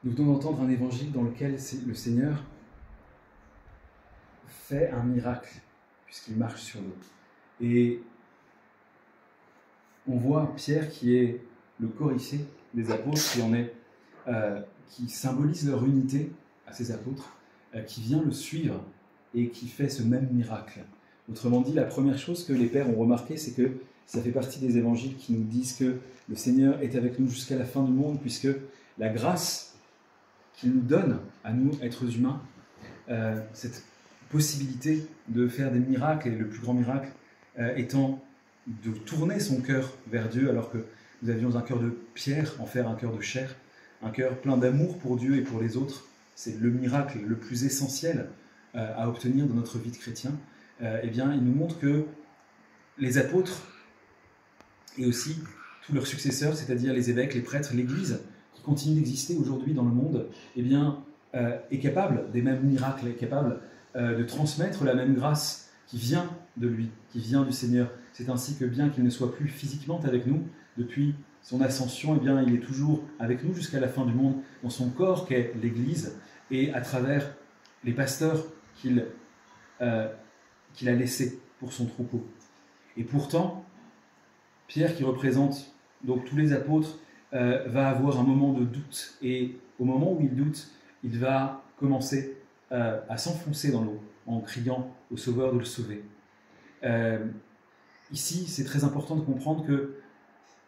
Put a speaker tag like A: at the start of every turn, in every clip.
A: Nous venons d'entendre un évangile dans lequel le Seigneur fait un miracle, puisqu'il marche sur l'eau. Et on voit Pierre qui est le coryphée des apôtres, qui symbolise leur unité à ces apôtres, qui vient le suivre et qui fait ce même miracle. Autrement dit, la première chose que les pères ont remarqué, c'est que ça fait partie des évangiles qui nous disent que le Seigneur est avec nous jusqu'à la fin du monde, puisque la grâce qu'il nous donne, à nous, êtres humains, cette possibilité de faire des miracles, et le plus grand miracle étant de tourner son cœur vers Dieu, alors que nous avions un cœur de pierre, en faire un cœur de chair, un cœur plein d'amour pour Dieu et pour les autres. C'est le miracle le plus essentiel à obtenir dans notre vie de chrétien. Eh bien, il nous montre que les apôtres, et aussi tous leurs successeurs, c'est-à-dire les évêques, les prêtres, l'Église, qui continue d'exister aujourd'hui dans le monde, eh bien, est capable des mêmes miracles, est capable de transmettre la même grâce qui vient de lui, qui vient du Seigneur. C'est ainsi que bien qu'il ne soit plus physiquement avec nous, depuis son ascension, eh bien, il est toujours avec nous jusqu'à la fin du monde, dans son corps qu'est l'Église, et à travers les pasteurs qu'il a laissés pour son troupeau. Et pourtant, Pierre, qui représente donc tous les apôtres, va avoir un moment de doute. Et au moment où il doute, il va commencer à s'enfoncer dans l'eau en criant au Sauveur de le sauver. Ici, c'est très important de comprendre que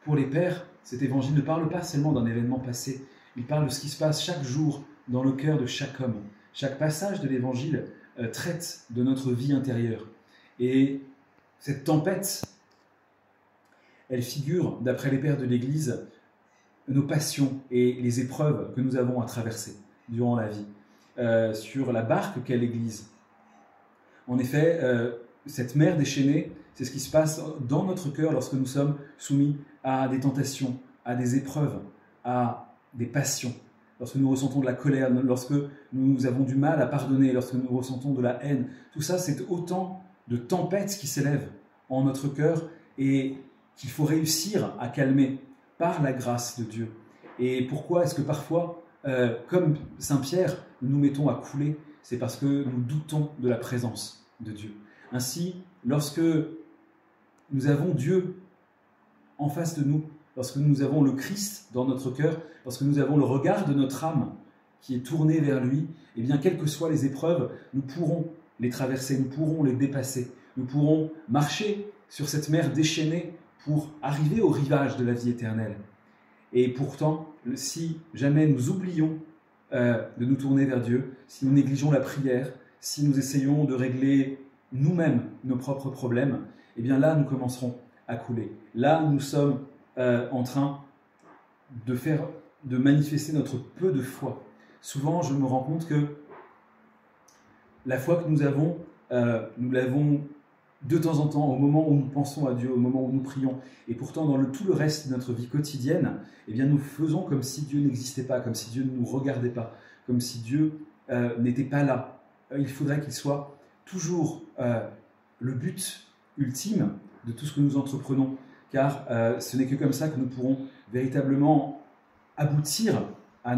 A: pour les pères, cet évangile ne parle pas seulement d'un événement passé, il parle de ce qui se passe chaque jour dans le cœur de chaque homme. Chaque passage de l'évangile traite de notre vie intérieure. Et cette tempête, elle figure, d'après les pères de l'Église, nos passions et les épreuves que nous avons à traverser durant la vie, sur la barque qu'est l'Église. En effet, cette mer déchaînée, c'est ce qui se passe dans notre cœur lorsque nous sommes soumis à des tentations, à des épreuves, à des passions, lorsque nous ressentons de la colère, lorsque nous avons du mal à pardonner, lorsque nous ressentons de la haine. Tout ça, c'est autant de tempêtes qui s'élèvent en notre cœur et qu'il faut réussir à calmer par la grâce de Dieu. Et pourquoi est-ce que parfois, comme Saint Pierre, nous nous mettons à couler? C'est parce que nous doutons de la présence de Dieu. Ainsi, lorsque nous avons Dieu en face de nous, lorsque nous avons le Christ dans notre cœur, lorsque nous avons le regard de notre âme qui est tourné vers lui, eh bien, quelles que soient les épreuves, nous pourrons les traverser, nous pourrons les dépasser, nous pourrons marcher sur cette mer déchaînée pour arriver au rivage de la vie éternelle. Et pourtant, si jamais nous oublions de nous tourner vers Dieu, si nous négligeons la prière, si nous essayons de régler nous-mêmes nos propres problèmes, eh bien là, nous commencerons à couler. Là, nous sommes en train de manifester notre peu de foi. Souvent, je me rends compte que la foi que nous avons, nous l'avons de temps en temps, au moment où nous pensons à Dieu, au moment où nous prions. Et pourtant, dans tout le reste de notre vie quotidienne, eh bien, nous faisons comme si Dieu n'existait pas, comme si Dieu ne nous regardait pas, comme si Dieu n'était pas là. Il faudrait qu'il soit toujours le but ultime de tout ce que nous entreprenons, car ce n'est que comme ça que nous pourrons véritablement aboutir à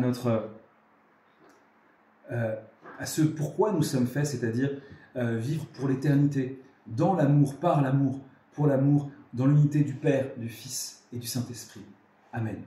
A: à ce pourquoi nous sommes faits, c'est-à-dire vivre pour l'éternité, dans l'amour, par l'amour, pour l'amour, dans l'unité du Père, du Fils et du Saint-Esprit. Amen.